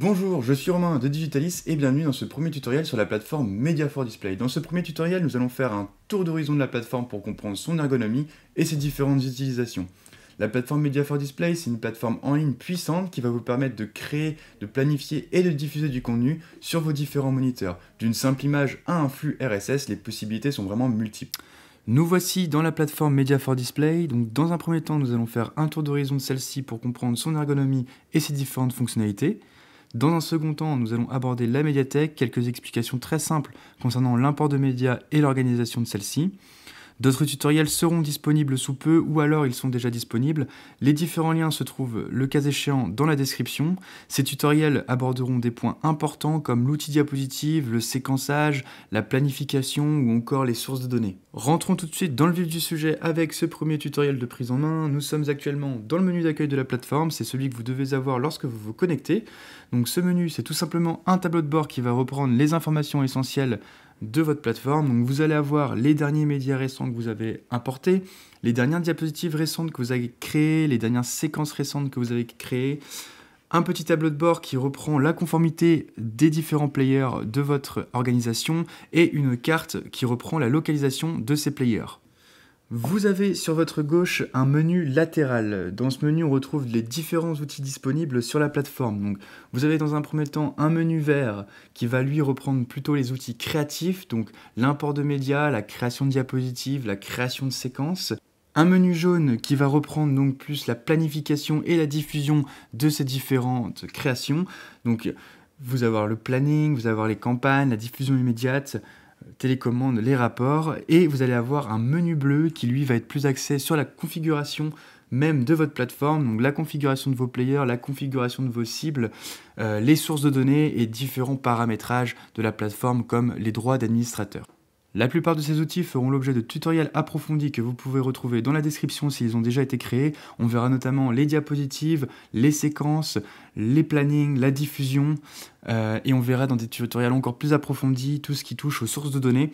Bonjour, je suis Romain de Digitalis et bienvenue dans ce premier tutoriel sur la plateforme Media for Display. Dans ce premier tutoriel, nous allons faire un tour d'horizon de la plateforme pour comprendre son ergonomie et ses différentes utilisations. La plateforme Media for Display, c'est une plateforme en ligne puissante qui va vous permettre de créer, de planifier et de diffuser du contenu sur vos différents moniteurs. D'une simple image à un flux RSS, les possibilités sont vraiment multiples. Nous voici dans la plateforme Media for Display. Donc dans un premier temps, nous allons faire un tour d'horizon de celle-ci pour comprendre son ergonomie et ses différentes fonctionnalités. Dans un second temps, nous allons aborder la médiathèque, quelques explications très simples concernant l'import de médias et l'organisation de celle-ci. D'autres tutoriels seront disponibles sous peu ou alors ils sont déjà disponibles. Les différents liens se trouvent le cas échéant dans la description. Ces tutoriels aborderont des points importants comme l'outil diapositive, le séquençage, la planification ou encore les sources de données. Rentrons tout de suite dans le vif du sujet avec ce premier tutoriel de prise en main. Nous sommes actuellement dans le menu d'accueil de la plateforme, c'est celui que vous devez avoir lorsque vous vous connectez. Donc ce menu, c'est tout simplement un tableau de bord qui va reprendre les informations essentielles de votre plateforme. Donc vous allez avoir les derniers médias récents que vous avez importés, les dernières diapositives récentes que vous avez créées, les dernières séquences récentes que vous avez créées, un petit tableau de bord qui reprend la conformité des différents players de votre organisation et une carte qui reprend la localisation de ces players. Vous avez sur votre gauche un menu latéral. Dans ce menu, on retrouve les différents outils disponibles sur la plateforme. Donc, vous avez dans un premier temps un menu vert qui va lui reprendre plutôt les outils créatifs, donc l'import de médias, la création de diapositives, la création de séquences. Un menu jaune qui va reprendre donc plus la planification et la diffusion de ces différentes créations. Donc, vous allez avoir le planning, vous allez avoir les campagnes, la diffusion immédiate, télécommande, les rapports, et vous allez avoir un menu bleu qui lui va être plus axé sur la configuration même de votre plateforme, donc la configuration de vos players, la configuration de vos cibles, les sources de données et différents paramétrages de la plateforme comme les droits d'administrateur. La plupart de ces outils feront l'objet de tutoriels approfondis que vous pouvez retrouver dans la description s'ils ont déjà été créés. On verra notamment les diapositives, les séquences, les plannings, la diffusion, et on verra dans des tutoriels encore plus approfondis tout ce qui touche aux sources de données.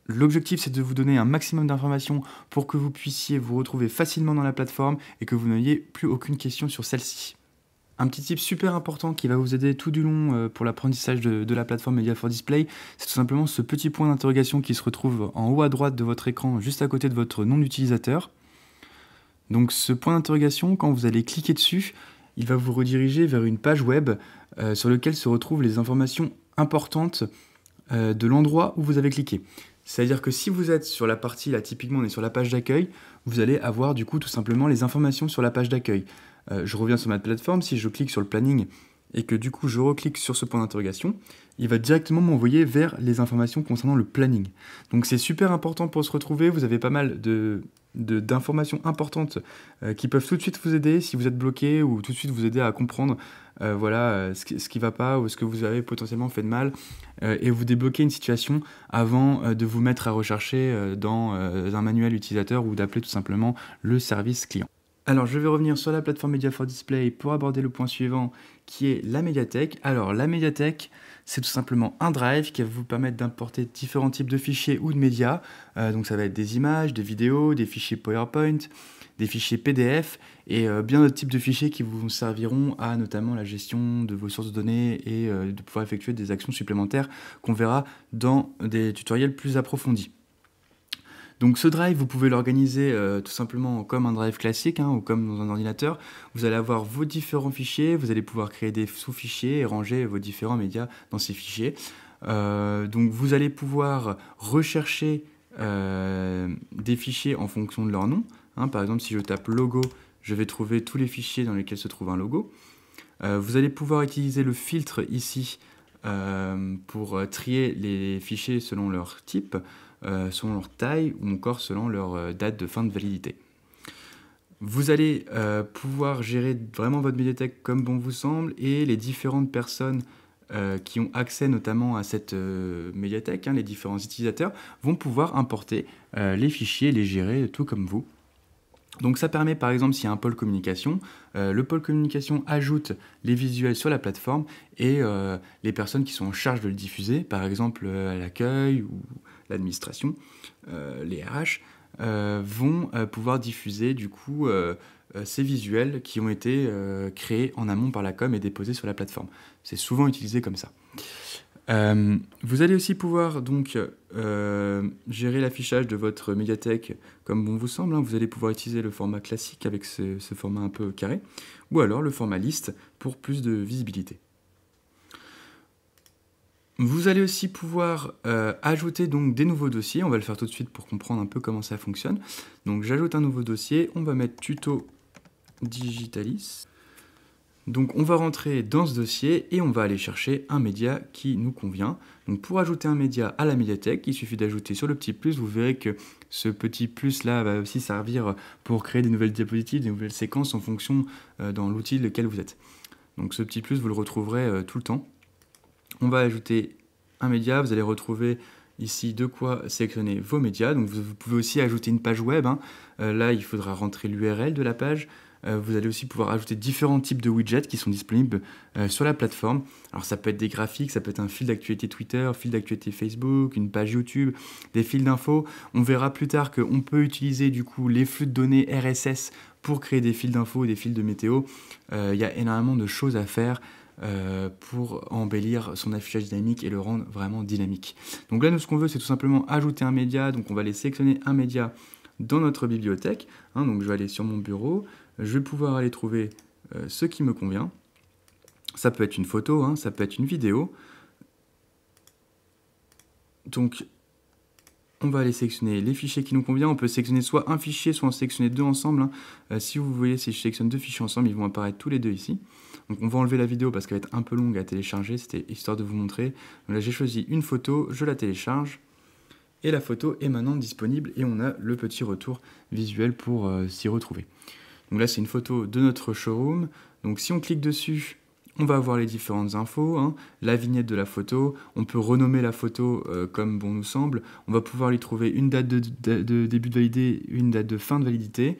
L'objectif, c'est de vous donner un maximum d'informations pour que vous puissiez vous retrouver facilement dans la plateforme et que vous n'ayez plus aucune question sur celle-ci. Un petit tip super important qui va vous aider tout du long pour l'apprentissage de la plateforme Media for Display, c'est tout simplement ce petit point d'interrogation qui se retrouve en haut à droite de votre écran, juste à côté de votre nom d'utilisateur. Donc ce point d'interrogation, quand vous allez cliquer dessus, il va vous rediriger vers une page web sur laquelle se retrouvent les informations importantes de l'endroit où vous avez cliqué. C'est-à-dire que si vous êtes sur la partie, là typiquement on est sur la page d'accueil, vous allez avoir du coup tout simplement les informations sur la page d'accueil. Je reviens sur ma plateforme, si je clique sur le planning et que du coup je reclique sur ce point d'interrogation, il va directement m'envoyer vers les informations concernant le planning. Donc c'est super important pour se retrouver, vous avez pas mal d'informations importantes qui peuvent tout de suite vous aider si vous êtes bloqué ou tout de suite vous aider à comprendre ce qui ne va pas ou ce que vous avez potentiellement fait de mal et vous débloquer une situation avant de vous mettre à rechercher dans un manuel utilisateur ou d'appeler tout simplement le service client. Alors, je vais revenir sur la plateforme Media for Display pour aborder le point suivant qui est la médiathèque. Alors, la médiathèque, c'est tout simplement un drive qui va vous permettre d'importer différents types de fichiers ou de médias. Donc, ça va être des images, des vidéos, des fichiers PowerPoint, des fichiers PDF et bien d'autres types de fichiers qui vous serviront à notamment la gestion de vos sources de données et de pouvoir effectuer des actions supplémentaires qu'on verra dans des tutoriels plus approfondis. Donc ce drive, vous pouvez l'organiser tout simplement comme un drive classique ou comme dans un ordinateur. Vous allez avoir vos différents fichiers, vous allez pouvoir créer des sous-fichiers et ranger vos différents médias dans ces fichiers. Donc vous allez pouvoir rechercher des fichiers en fonction de leur nom. Par exemple, si je tape logo, je vais trouver tous les fichiers dans lesquels se trouve un logo. Vous allez pouvoir utiliser le filtre ici pour trier les fichiers selon leur type, selon leur taille ou encore selon leur date de fin de validité. Vous allez pouvoir gérer vraiment votre médiathèque comme bon vous semble et les différentes personnes qui ont accès notamment à cette médiathèque, les différents utilisateurs, vont pouvoir importer les fichiers, les gérer tout comme vous. Donc ça permet par exemple s'il y a un pôle communication, le pôle communication ajoute les visuels sur la plateforme et les personnes qui sont en charge de le diffuser, par exemple l'accueil ou l'administration, les RH, vont pouvoir diffuser du coup ces visuels qui ont été créés en amont par la com et déposés sur la plateforme. C'est souvent utilisé comme ça. Vous allez aussi pouvoir donc gérer l'affichage de votre médiathèque comme bon vous semble. Vous allez pouvoir utiliser le format classique avec ce format un peu carré, ou alors le format liste pour plus de visibilité. Vous allez aussi pouvoir ajouter donc des nouveaux dossiers. On va le faire tout de suite pour comprendre un peu comment ça fonctionne. Donc j'ajoute un nouveau dossier, on va mettre tuto Digitalis. Donc on va rentrer dans ce dossier et on va aller chercher un média qui nous convient. Donc pour ajouter un média à la médiathèque, il suffit d'ajouter sur le petit plus. Vous verrez que ce petit plus là va aussi servir pour créer des nouvelles diapositives, des nouvelles séquences en fonction dans l'outil lequel vous êtes. Donc ce petit plus, vous le retrouverez tout le temps. On va ajouter un média, vous allez retrouver ici de quoi sélectionner vos médias. Donc vous pouvez aussi ajouter une page web. Là, il faudra rentrer l'URL de la page. Vous allez aussi pouvoir ajouter différents types de widgets qui sont disponibles sur la plateforme. Alors ça peut être des graphiques, ça peut être un fil d'actualité Twitter, fil d'actualité Facebook, une page YouTube, des fils d'infos. On verra plus tard qu'on peut utiliser du coup les flux de données RSS pour créer des fils d'infos, des fils de météo. Il y a énormément de choses à faire pour embellir son affichage dynamique et le rendre vraiment dynamique. Donc là, nous, ce qu'on veut, c'est tout simplement ajouter un média. Donc on va aller sélectionner un média dans notre bibliothèque. Donc je vais aller sur mon bureau. Je vais pouvoir aller trouver ce qui me convient. Ça peut être une photo, ça peut être une vidéo. Donc, on va aller sélectionner les fichiers qui nous conviennent. On peut sélectionner soit un fichier, soit en sélectionner deux ensemble. Si vous voyez, si je sélectionne deux fichiers ensemble, ils vont apparaître tous les deux ici. Donc, on va enlever la vidéo parce qu'elle va être un peu longue à télécharger. C'était histoire de vous montrer. Donc là, j'ai choisi une photo, je la télécharge. Et la photo est maintenant disponible et on a le petit retour visuel pour s'y retrouver. Donc là, c'est une photo de notre showroom. Donc si on clique dessus, on va avoir les différentes infos, la vignette de la photo. On peut renommer la photo comme bon nous semble. On va pouvoir lui trouver une date de début de validité, une date de fin de validité.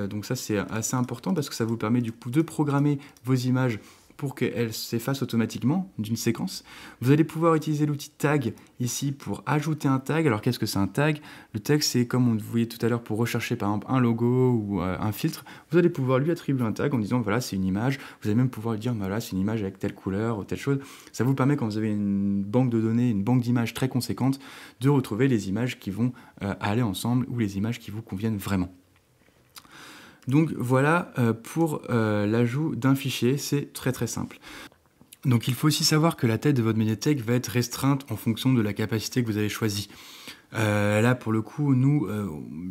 Donc ça, c'est assez important parce que ça vous permet du coup de programmer vos images pour qu'elles s'effacent automatiquement d'une séquence. Vous allez pouvoir utiliser l'outil tag ici pour ajouter un tag. Alors qu'est-ce que c'est un tag? Le tag, c'est comme on voyait tout à l'heure pour rechercher par exemple un logo ou un filtre. Vous allez pouvoir lui attribuer un tag en disant voilà, c'est une image. Vous allez même pouvoir lui dire voilà, c'est une image avec telle couleur ou telle chose. Ça vous permet quand vous avez une banque de données, une banque d'images très conséquente, de retrouver les images qui vont aller ensemble ou les images qui vous conviennent vraiment. Donc voilà pour l'ajout d'un fichier, c'est très très simple. Donc il faut aussi savoir que la taille de votre médiathèque va être restreinte en fonction de la capacité que vous avez choisie. Là pour le coup, nous,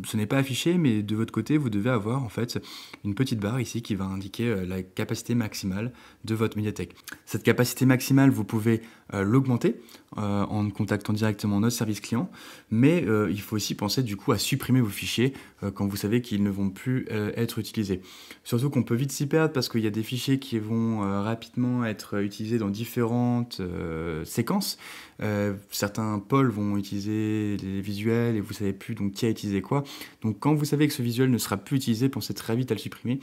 ce n'est pas affiché, mais de votre côté, vous devez avoir en fait une petite barre ici qui va indiquer la capacité maximale de votre médiathèque. Cette capacité maximale, vous pouvez l'augmenter en contactant directement notre service client, mais il faut aussi penser du coup à supprimer vos fichiers quand vous savez qu'ils ne vont plus être utilisés. Surtout qu'on peut vite s'y perdre parce qu'il y a des fichiers qui vont rapidement être utilisés dans différentes séquences. Certains pôles vont utiliser des visuels et vous ne savez plus donc qui a utilisé quoi. Donc quand vous savez que ce visuel ne sera plus utilisé, pensez très vite à le supprimer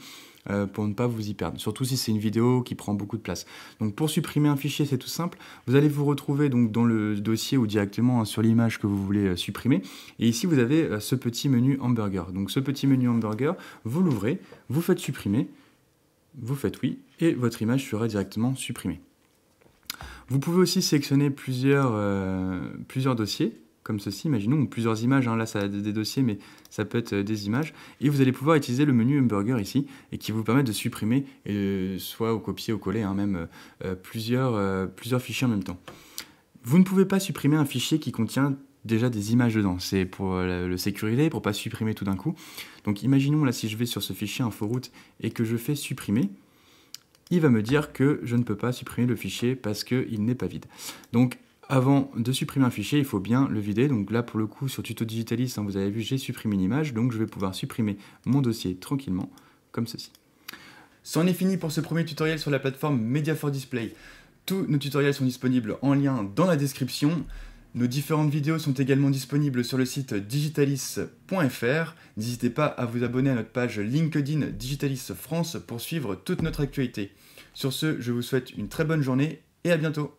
pour ne pas vous y perdre. Surtout si c'est une vidéo qui prend beaucoup de place. Donc pour supprimer un fichier, c'est tout simple. Vous allez vous retrouver donc dans le dossier ou directement sur l'image que vous voulez supprimer. Et ici, vous avez ce petit menu hamburger. Donc ce petit menu hamburger, vous l'ouvrez, vous faites supprimer, vous faites oui, et votre image sera directement supprimée. Vous pouvez aussi sélectionner plusieurs dossiers, comme ceci, imaginons, ou plusieurs images, là ça a des dossiers, mais ça peut être des images, et vous allez pouvoir utiliser le menu hamburger ici, et qui vous permet de supprimer, soit au copier ou coller, même plusieurs fichiers en même temps. Vous ne pouvez pas supprimer un fichier qui contient déjà des images dedans, c'est pour le sécuriser, pour ne pas supprimer tout d'un coup. Donc imaginons là si je vais sur ce fichier inforoute et que je fais supprimer, il va me dire que je ne peux pas supprimer le fichier parce qu'il n'est pas vide. Donc avant de supprimer un fichier, il faut bien le vider. Donc là pour le coup sur Tuto Digitalis, vous avez vu, j'ai supprimé une image, donc je vais pouvoir supprimer mon dossier tranquillement, comme ceci. C'en est fini pour ce premier tutoriel sur la plateforme Media4Display. Tous nos tutoriels sont disponibles en lien dans la description. Nos différentes vidéos sont également disponibles sur le site digitalis.fr. N'hésitez pas à vous abonner à notre page LinkedIn Digitalis France pour suivre toute notre actualité. Sur ce, je vous souhaite une très bonne journée et à bientôt.